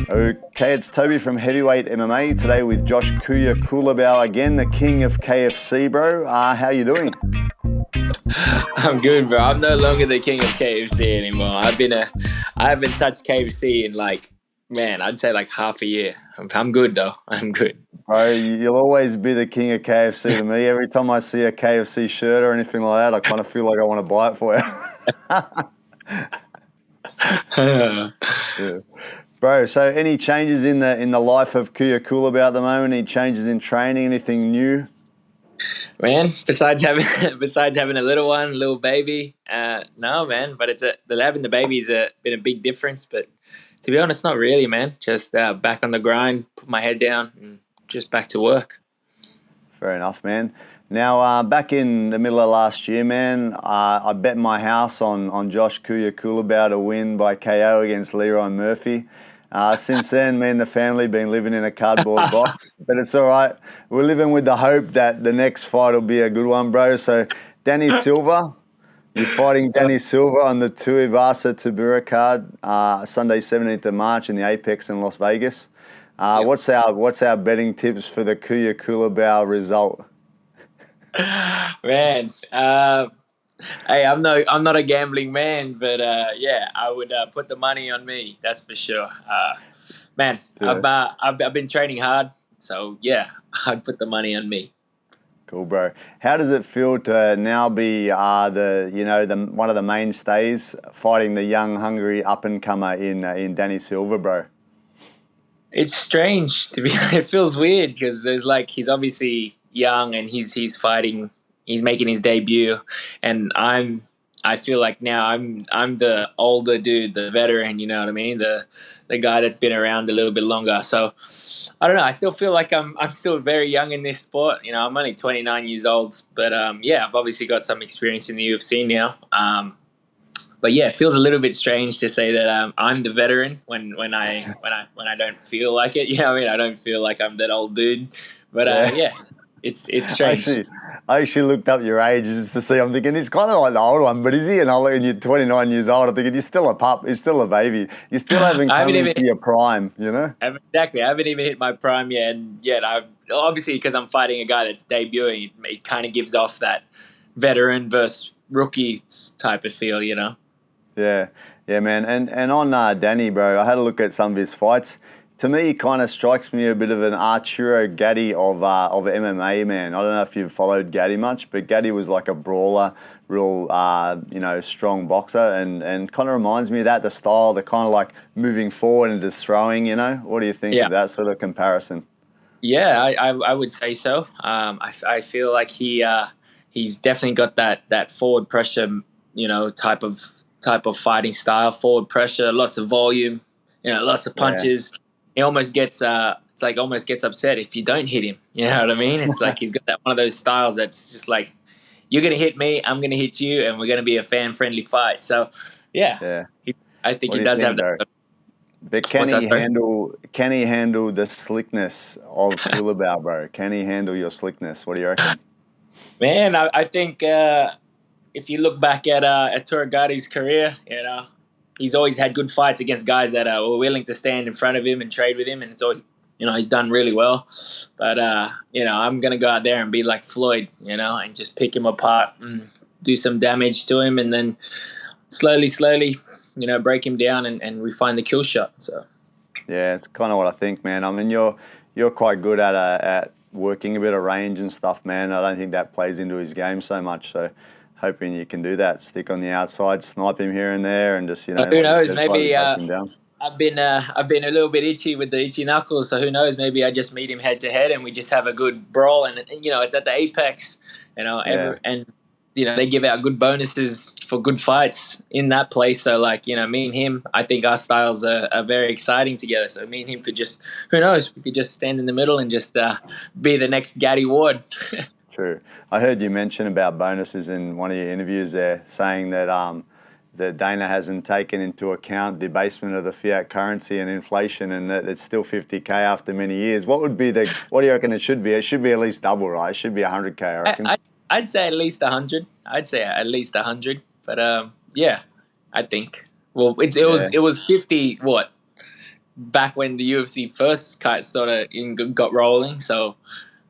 Okay, it's Toby from Heavyweight MMA today with Josh Kuya Culibao again, the king of KFC, bro. How you doing? I'm good, bro. I'm no longer the king of KFC anymore. I haven't touched KFC in I'd say like half a year. I'm good though. I'm good. Bro, you'll always be the king of KFC to me. Every time I see a KFC shirt or anything like that, I kind of feel like I want to buy it for you. Yeah. Bro, so any changes in the life of Kuya Culibao at the moment? Any changes in training? Anything new? Man, besides having a little baby, no, man. But having the baby's been a big difference. But to be honest, not really, man. Just back on the grind, put my head down, and just back to work. Fair enough, man. Now, back in the middle of last year, man, I bet my house on Josh Kuya Culibao to win by KO against Leroy Murphy. Since then, me and the family been living in a cardboard box, but it's all right. We're living with the hope that the next fight will be a good one, bro. So, Danny Silva, you're fighting Danny Silva on the Tai Tuivasa Tebura card, Sunday 17th of March in the Apex in Las Vegas. Yep. What's our betting tips for the Kuya Culibao result? Man, hey, I'm not a gambling man, but yeah, I would put the money on me. That's for sure. Man, yeah. I've been training hard, so yeah, I'd put the money on me. Cool, bro. How does it feel to now be the one of the mainstays fighting the young, hungry up and comer in Danny Silva, bro? It's strange to be. It feels weird because he's obviously young and he's fighting. He's making his debut, and I feel like now I'm the older dude, the veteran. You know what I mean? The guy that's been around a little bit longer. So I don't know. I still feel like I'm still very young in this sport. You know, I'm only 29 years old, but yeah, I've obviously got some experience in the UFC now. But yeah, it feels a little bit strange to say that I'm the veteran when I don't feel like it. You know what I mean? I don't feel like I'm that old dude. But yeah, it's strange. I actually looked up your age just to see. I'm thinking he's kind of like the old one, but is he? And you're 29 years old. I'm thinking you're still a pup. You're still a baby. You still haven't come into your prime. You know? Exactly. I haven't even hit my prime yet. And yet, obviously because I'm fighting a guy that's debuting, it kind of gives off that veteran versus rookie type of feel. You know? Yeah, man. And on Danny, bro, I had a look at some of his fights. To me, he kind of strikes me a bit of an Arturo Gatti of MMA, man. I don't know if you've followed Gatti much, but Gatti was like a brawler, real, strong boxer, and kind of reminds me of that, the style, the kind of like moving forward and just throwing, you know? What do you think of that sort of comparison? Yeah, I would say so. I feel like he's definitely got that forward pressure, type of fighting style, forward pressure, lots of volume, lots of punches. Yeah. He almost gets almost gets upset if you don't hit him. You know what I mean? It's like he's got that one of those styles that's just like, you're gonna hit me, I'm gonna hit you, and we're gonna be a fan-friendly fight. So yeah. I think he does have that. But can he handle the slickness of Culibao, bro? Can he handle your slickness? What do you reckon? Man, I think if you look back at Turgati's career, he's always had good fights against guys that were willing to stand in front of him and trade with him, and it's always, he's done really well. But I'm gonna go out there and be like Floyd, and just pick him apart and do some damage to him, and then slowly, break him down and refine the kill shot. So yeah, it's kind of what I think, man. I mean, you're quite good at working a bit of range and stuff, man. I don't think that plays into his game so much. So hoping you can do that. Stick on the outside, snipe him here and there, and just who knows? Maybe I've been a little bit itchy with the itchy knuckles. So who knows? Maybe I just meet him head to head and we just have a good brawl. And it's at the Apex, and they give out good bonuses for good fights in that place. So me and him, I think our styles are very exciting together. So me and him could just, who knows? We could just stand in the middle and just be the next Gatti Ward. True. I heard you mention about bonuses in one of your interviews there, saying that that Dana hasn't taken into account debasement of the fiat currency and inflation, and that it's still 50K after many years. What do you reckon it should be? It should be at least double, right? It should be 100K, I reckon. I'd say at least 100. I'd say at least 100. But yeah, I think. Well, it was 50. What? back when the UFC first sort of got rolling. So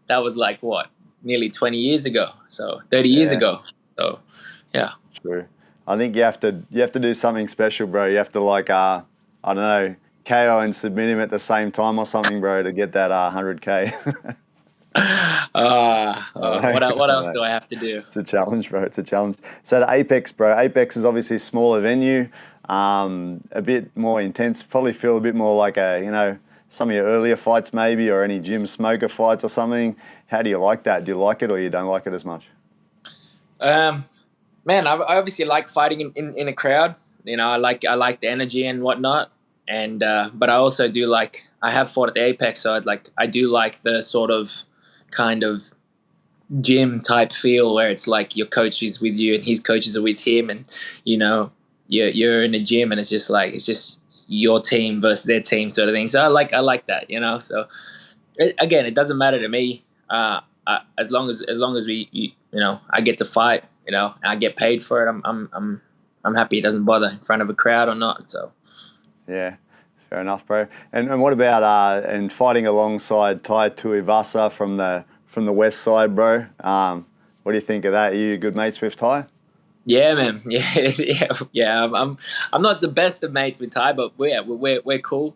that was like what, nearly 20 years ago. So 30 years Yeah, ago. So yeah. true. I think you have to do something special, bro. You have to like I don't know, KO and submit him at the same time or something, bro, to get that 100K. What I else know. do I have to do? It's a challenge, bro. It's a challenge. So the Apex, bro. Apex is obviously a smaller venue, a bit more intense. Probably feel a bit more like some of your earlier fights maybe, or any gym smoker fights or something. How do you like that? Do you like it or you don't like it as much? Um, Man, I obviously like fighting in a crowd. I like the energy and whatnot. And but I also do like, I have fought at the Apex, so I do like the sort of kind of gym type feel where it's like your coach is with you and his coaches are with him, and you know you're in a gym and it's just your team versus their team sort of thing. So I like that. So again, it doesn't matter to me. As long as I get to fight, and I get paid for it. I'm happy. It doesn't bother in front of a crowd or not. So Yeah, fair enough, bro. And what about and fighting alongside Tai Tuivasa from the west side, bro? What do you think of that? Are you good mates with Tai? yeah, man. Yeah. I'm not the best of mates with Ty, but we're cool.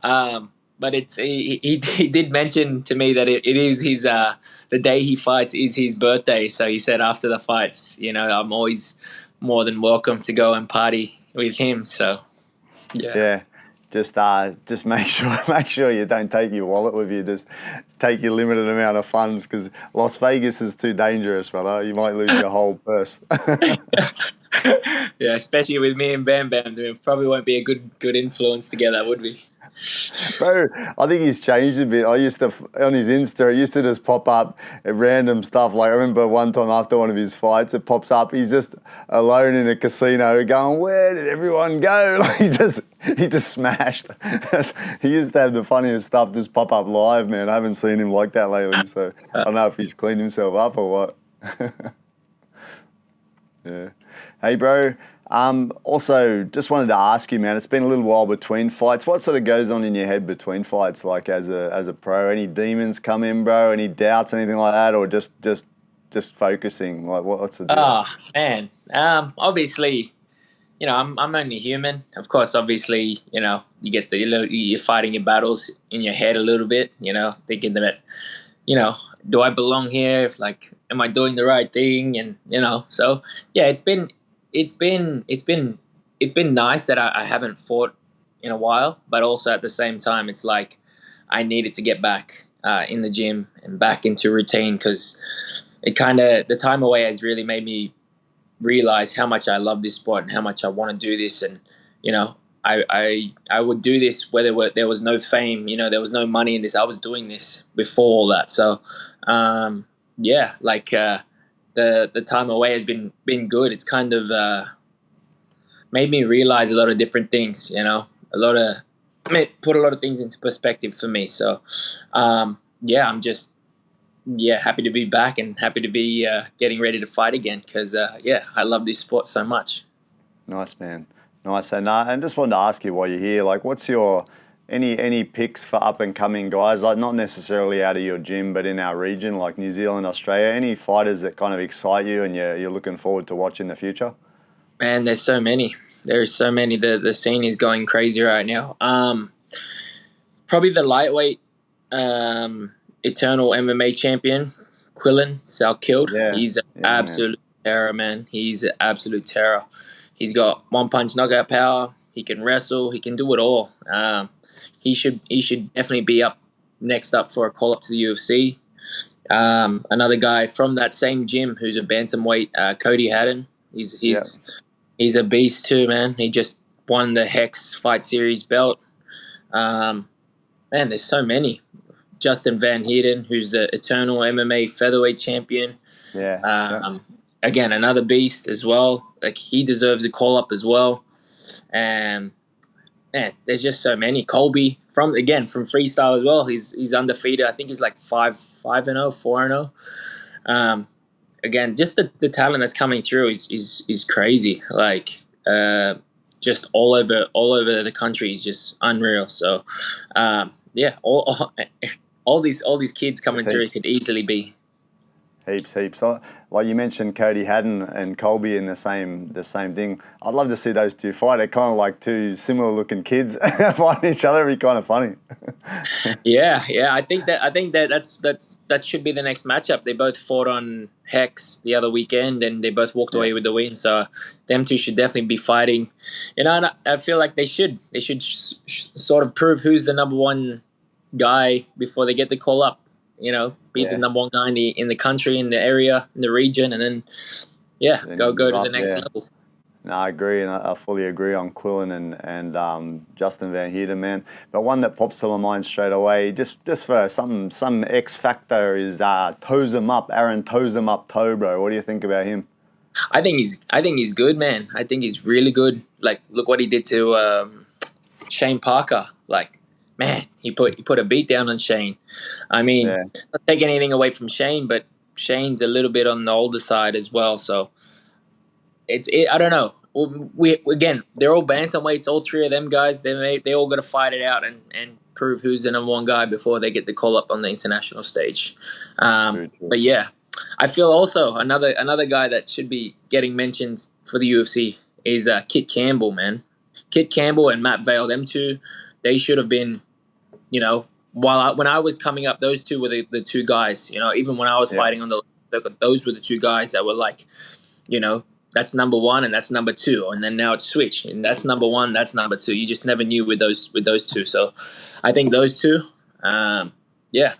But he did mention to me that it is his the day he fights is his birthday. So he said after the fights, I'm always more than welcome to go and party with him. So yeah. Yeah, just make sure make sure you don't take your wallet with you. Just take your limited amount of funds because Las Vegas is too dangerous, brother. You might lose your whole purse. Yeah, especially with me and Bam Bam, we probably won't be a good influence together, would we? Bro, I think he's changed a bit. I used to, on his Insta, it used to just pop up random stuff. Like I remember one time after one of his fights, it pops up. He's just alone in a casino going, where did everyone go? Like he just smashed. He used to have the funniest stuff just pop up live, man. I haven't seen him like that lately. So I don't know if he's cleaned himself up or what. Yeah. Hey, bro. Also, just wanted to ask you, man. It's been a little while between fights. What sort of goes on in your head between fights, like as a pro? Any demons come in, bro? Any doubts, anything like that, or just focusing? Like, what's the deal? Oh man. Obviously, I'm only human. Of course, obviously, you get you're fighting your battles in your head a little bit. Thinking that, you know, do I belong here? Like, am I doing the right thing? And so yeah, it's been nice that I haven't fought in a while, but also at the same time, it's like I needed to get back in the gym and back into routine because the time away has really made me realize how much I love this sport and how much I want to do this. And you know, I would do this whether there was no fame, there was no money in this. I was doing this before all that. So yeah, the time away has been good. It's kind of made me realize a lot of different things. Put a lot of things into perspective for me. So yeah, I'm just happy to be back and happy to be getting ready to fight again because yeah, I love this sport so much. Nice, man. Nice. And just wanted to ask you while you're here, like, what's your any picks for up and coming guys? Like, not necessarily out of your gym, but in our region, like New Zealand, Australia. Any fighters that kind of excite you and you're looking forward to watch in the future? Man, there's so many. There's so many. The scene is going crazy right now. Probably the lightweight eternal MMA champion, Quillen Salkilled. Yeah. He's an Yeah, man. absolute terror, man. He's an absolute terror. He's got one punch knockout power. He can wrestle. He can do it all. He should definitely be up next up for a call up to the UFC. Another guy from that same gym who's a bantamweight, Cody Haddon. He's Yeah. he's he's a beast too, man. He just won the Hex Fight Series belt. Um, Man, there's so many. Justin Van Heerden, who's the eternal MMA featherweight champion. Yeah. Yeah. Again, another beast as well. Like, he deserves a call up as well. And man, there's just so many. Colby from freestyle as well. He's undefeated. I think he's like 5-0, 4-0. Again, just the talent that's coming through is crazy. Like just all over the country is just unreal. So yeah, all these kids coming There's through heaps. could easily be. Heaps. So, like you mentioned, Cody Haddon and Colby in the same thing. I'd love to see those two fight. They're kind of like two similar looking kids fighting each other. It'd be kind of funny. Yeah. I think that should be the next matchup. They both fought on Hex the other weekend, and they both walked Yeah, away with the win. So them two should definitely be fighting. And I feel like they should sort of prove who's the number one guy before they get the call up. Be the yeah. number one guy in the country, in the area, in the region, and then Then go move to the up. next Yeah. level. No, I agree, and I fully agree on Quillen and Justin Van Heerden, man. But one that pops to my mind straight away, just for some X factor, is toes him up, Aaron toes him up toe, bro. What do you think about him? I think he's good, man. I think he's really good. Like, look what he did to Shane Parker. Like, man, he put a beat down on Shane. I mean, Yeah, not take anything away from Shane, but Shane's a little bit on the older side as well. So I don't know. We again, they're all bantamweights. All three of them guys, they all got to fight it out and prove who's the number one guy before they get the call up on the international stage. true, true. But yeah, I feel also another guy that should be getting mentioned for the UFC is Kit Campbell, man. Kit Campbell and Matt Vale, them two, they should have been, when I was coming up, those two were the two guys. Even when I was Yeah, fighting on the circuit, those were the two guys that were like, that's number one and that's number two, and then now it's switched, and that's number one, that's number two. You just never knew with those two. So I think those two, yeah.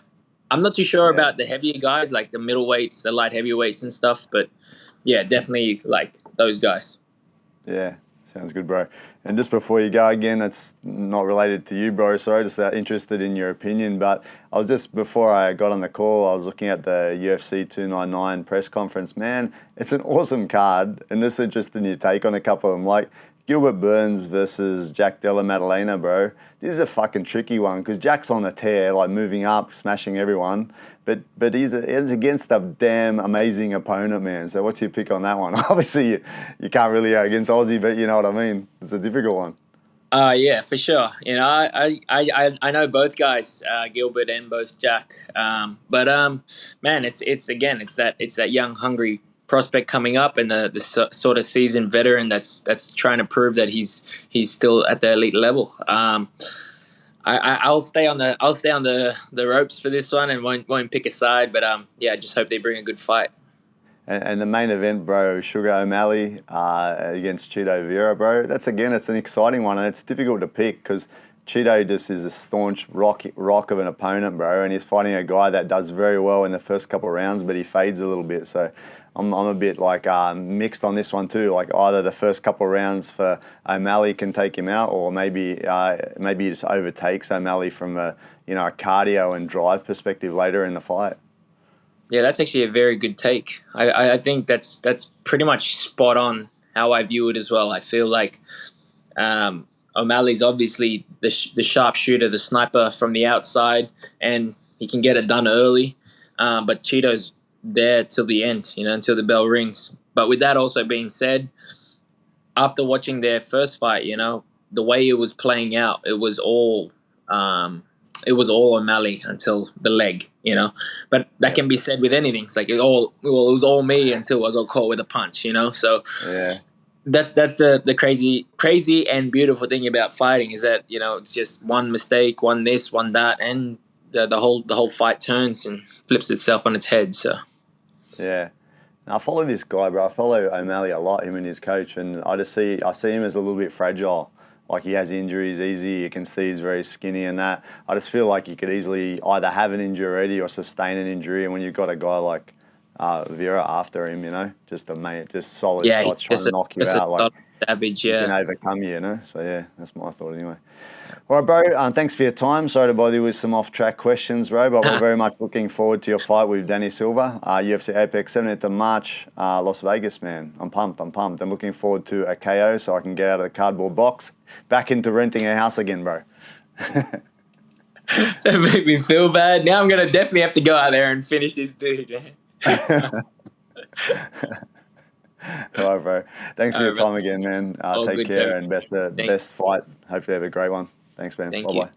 I'm not too sure yeah, about the heavier guys, like the middleweights, the light heavyweights and stuff, but yeah, definitely like those guys. yeah. Sounds good, bro. And just before you go again, it's not related to you, bro. Sorry, just interested in your opinion. But before I got on the call, I was looking at the UFC 299 press conference. Man, it's an awesome card. And just interested in your take on a couple of them. Like Gilbert Burns versus Jack Della Maddalena, bro. This is a fucking tricky one because Jack's on a tear, like moving up, smashing everyone. But he's against a damn amazing opponent, man. So what's your pick on that one? Obviously, you can't really go against Aussie, but you know what I mean. It's a difficult one. Yeah, for sure. I know both guys, Gilbert and both Jack. But man, it's that young, hungry prospect coming up, and the sort of seasoned veteran that's trying to prove that he's still at the elite level. I'll stay on the ropes for this one and won't pick a side. But yeah, I just hope they bring a good fight. And the main event, bro, Sugar O'Malley against Cheeto Vera, bro. It's an exciting one, and it's difficult to pick because Cheeto just is a staunch rock of an opponent, bro, and he's fighting a guy that does very well in the first couple of rounds, but he fades a little bit. So I'm a bit like mixed on this one too. Like either the first couple of rounds for O'Malley can take him out, or maybe he just overtakes O'Malley from a cardio and drive perspective later in the fight. Yeah, that's actually a very good take. I think that's pretty much spot on how I view it as well. I feel like O'Malley's obviously the sharpshooter, the sniper from the outside, and he can get it done early. But Cheeto's there till the end, until the bell rings. But with that also being said, after watching their first fight, the way it was playing out, it was all O'Malley until the leg, But that can be said with anything. It's like it was all me until I got caught with a punch, So Yeah. that's the crazy and beautiful thing about fighting is that it's just one mistake, one this, one that, and the whole fight turns and flips itself on its head. So Yeah. Now, I follow this guy, bro. I follow O'Malley a lot, him and his coach, and I see him as a little bit fragile. Like he has injuries easy. You can see he's very skinny and that. I just feel like he could easily either have an injury already or sustain an injury. And when you've got a guy like Vera after him, just solid yeah, shots trying to knock you out, like savage. he can Yeah. overcome you, So yeah, that's my thought anyway. All right, bro. Thanks for your time. Sorry to bother you with some off-track questions, bro, but we're very much looking forward to your fight with Danny Silva, UFC Apex 17th of March, Las Vegas, man. I'm pumped. I'm looking forward to a KO so I can get out of the cardboard box, back into renting a house again, bro. That made me feel bad. Now I'm gonna definitely have to go out there and finish this dude, man. All right, bro. Thanks for All your right, bro. time again, man. All Take good, care Toby. and best Thank, best fight. Hopefully, have a great one. Thanks, man. thank Bye you. bye.